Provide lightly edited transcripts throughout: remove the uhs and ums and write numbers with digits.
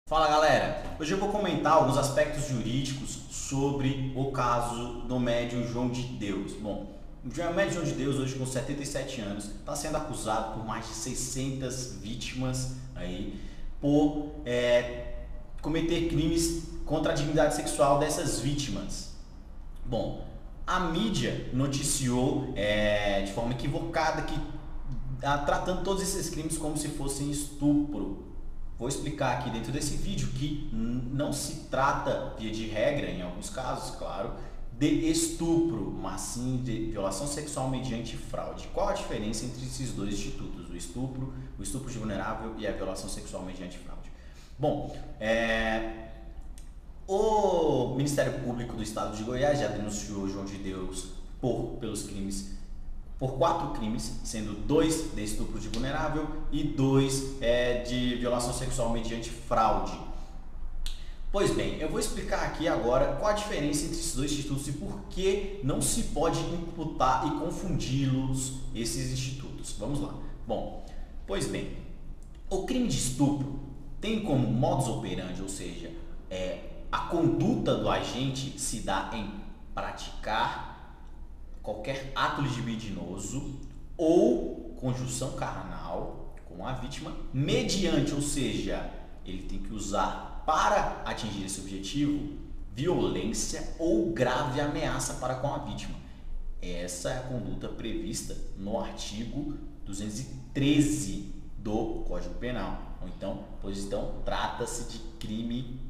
Fala galera, hoje eu vou comentar alguns aspectos jurídicos sobre o caso do médium João de Deus. Bom, o médium João de Deus, hoje com 77 anos, está sendo acusado por mais de 600 vítimas aí, por cometer crimes contra a dignidade sexual dessas vítimas. Bom, a mídia noticiou de forma equivocada que tratando todos esses crimes como se fossem estupro. Vou explicar aqui dentro desse vídeo que não se trata, via de regra, em alguns casos, claro, de estupro, mas sim de violação sexual mediante fraude. Qual a diferença entre esses dois institutos, o estupro de vulnerável e a violação sexual mediante fraude? Bom, o Ministério Público do Estado de Goiás já denunciou João de Deus por 4 crimes, sendo 2 de estupro de vulnerável e 2 de violação sexual mediante fraude. Pois bem, eu vou explicar aqui agora qual a diferença entre esses dois institutos e por que não se pode imputar e confundi-los, esses institutos. Vamos lá. Bom, pois bem, o crime de estupro tem como modus operandi, ou seja, a conduta do agente se dá em praticar qualquer ato libidinoso ou conjunção carnal com a vítima mediante, ou seja, ele tem que usar para atingir esse objetivo violência ou grave ameaça para com a vítima. Essa é a conduta prevista no artigo 213 do Código Penal. Então, trata-se de crime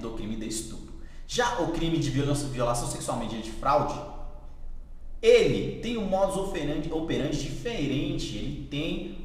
do crime de estupro. Já o crime de violação sexual mediante fraude, ele tem um modus operandi diferente, ele tem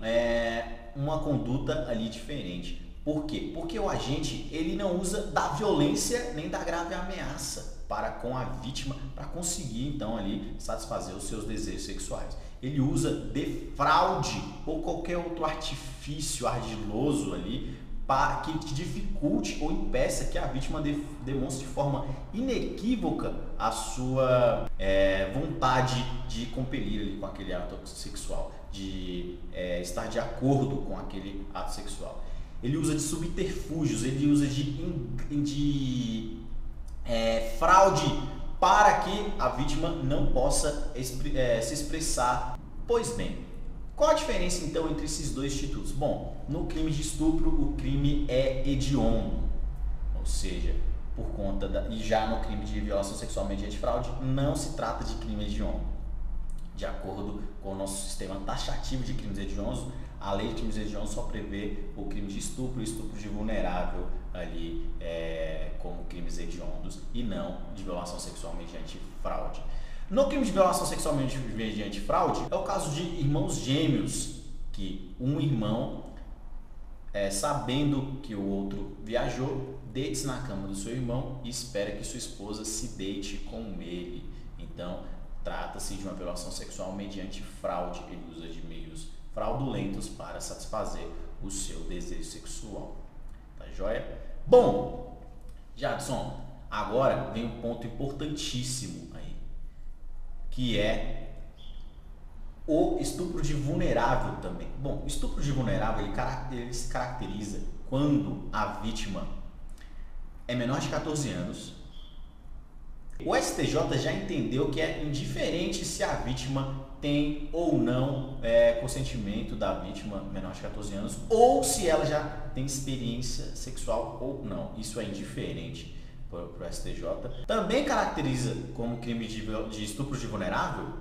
uma conduta ali diferente. Por quê? Porque o agente ele não usa da violência nem da grave ameaça para com a vítima para conseguir então ali satisfazer os seus desejos sexuais. Ele usa de fraude ou qualquer outro artifício ardiloso ali para que dificulte ou impeça que a vítima demonstre de forma inequívoca a sua vontade de compelir ali com aquele ato sexual, de estar de acordo com aquele ato sexual. Ele usa de subterfúgios, ele usa de fraude para que a vítima não possa se expressar. Pois bem, qual a diferença então entre esses dois institutos? Bom, no crime de estupro o crime é hediondo, ou seja, e já no crime de violação sexual mediante fraude não se trata de crime hediondo. De acordo com o nosso sistema taxativo de crimes hediondos, a lei de crimes hediondos só prevê o crime de estupro e estupro de vulnerável ali como crimes hediondos e não de violação sexual mediante fraude. No crime de violação sexual mediante fraude, é o caso de irmãos gêmeos, que um irmão, sabendo que o outro viajou, deite-se na cama do seu irmão e espera que sua esposa se deite com ele. Então, trata-se de uma violação sexual mediante fraude. Ele usa de meios fraudulentos para satisfazer o seu desejo sexual. Tá joia? Bom, Jadson, agora vem um ponto importantíssimo aí, que é o estupro de vulnerável também. Bom, o estupro de vulnerável ele se caracteriza quando a vítima é menor de 14 anos. O STJ já entendeu que é indiferente se a vítima tem ou não consentimento da vítima menor de 14 anos ou se ela já tem experiência sexual ou não. Isso é indiferente para o STJ. Também caracteriza como crime de estupro de vulnerável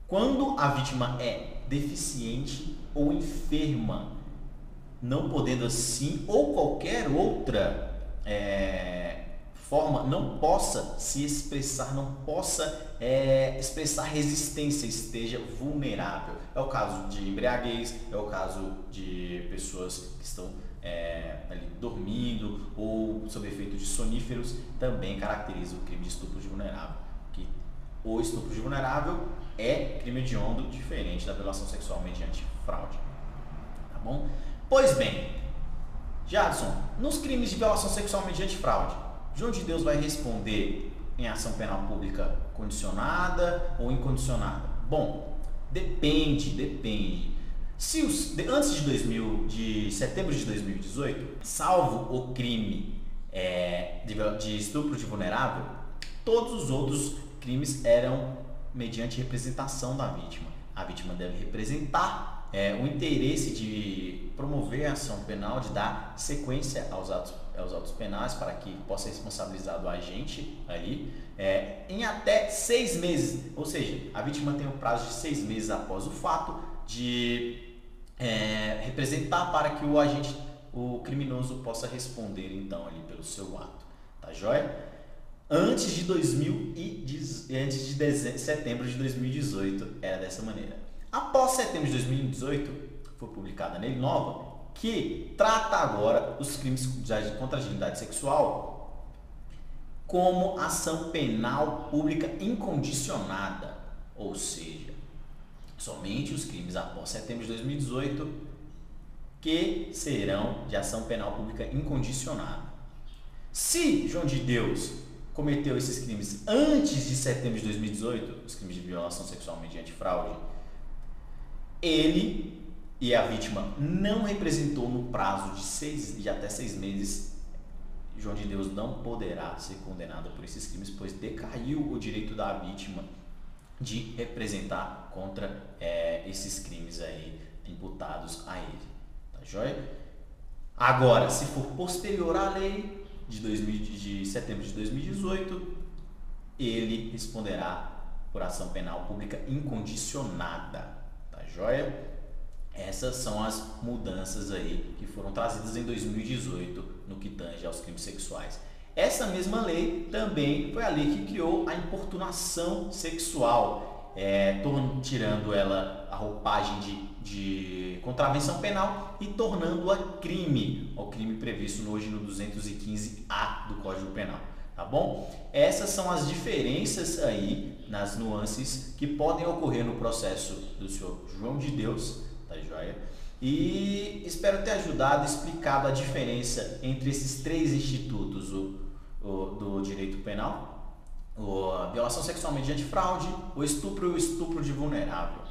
quando a vítima é deficiente ou enferma, não podendo assim ou qualquer outra forma não possa se expressar, não possa expressar resistência, esteja vulnerável. É o caso de embriaguez, é o caso de pessoas que estão ali dormindo ou sob efeito de soníferos, também caracteriza o crime de estupro de vulnerável. Que o estupro de vulnerável é crime hediondo diferente da violação sexual mediante fraude. Tá bom? Pois bem, Jadson, nos crimes de violação sexual mediante fraude, João de Deus vai responder em ação penal pública condicionada ou incondicionada? Bom, depende. Antes de setembro de 2018, salvo o crime de estupro de vulnerável, todos os outros crimes eram mediante representação da vítima. A vítima deve representar o interesse de promover a ação penal, de dar sequência aos autos penais para que possa ser responsabilizado o agente ali em até 6 meses. Ou seja, a vítima tem o prazo de 6 meses após o fato de representar para que o criminoso possa responder então ali pelo seu ato, tá joia? Antes de setembro de 2018 era dessa maneira. Após setembro de 2018 foi publicada a lei nova que trata agora os crimes contra a dignidade sexual como ação penal pública incondicionada, ou seja, somente os crimes após setembro de 2018 que serão de ação penal pública incondicionada. Se João de Deus cometeu esses crimes antes de setembro de 2018, os crimes de violação sexual mediante fraude, ele e a vítima não representou no prazo de até 6 meses, João de Deus não poderá ser condenado por esses crimes, pois decaiu o direito da vítima de representar contra esses crimes aí imputados a ele, tá joia? Agora, se for posterior à lei de setembro de 2018, ele responderá por ação penal pública incondicionada, tá joia? Essas são as mudanças aí que foram trazidas em 2018 no que tange aos crimes sexuais. Essa mesma lei também foi a lei que criou a importunação sexual, tirando ela a roupagem de contravenção penal e tornando-a crime, o crime previsto hoje no 215A do Código Penal, tá bom? Essas são as diferenças aí, nas nuances que podem ocorrer no processo do senhor João de Deus, tá joia? E espero ter ajudado, explicado a diferença entre esses 3 institutos do direito penal: a violação sexual mediante fraude, o estupro e o estupro de vulnerável.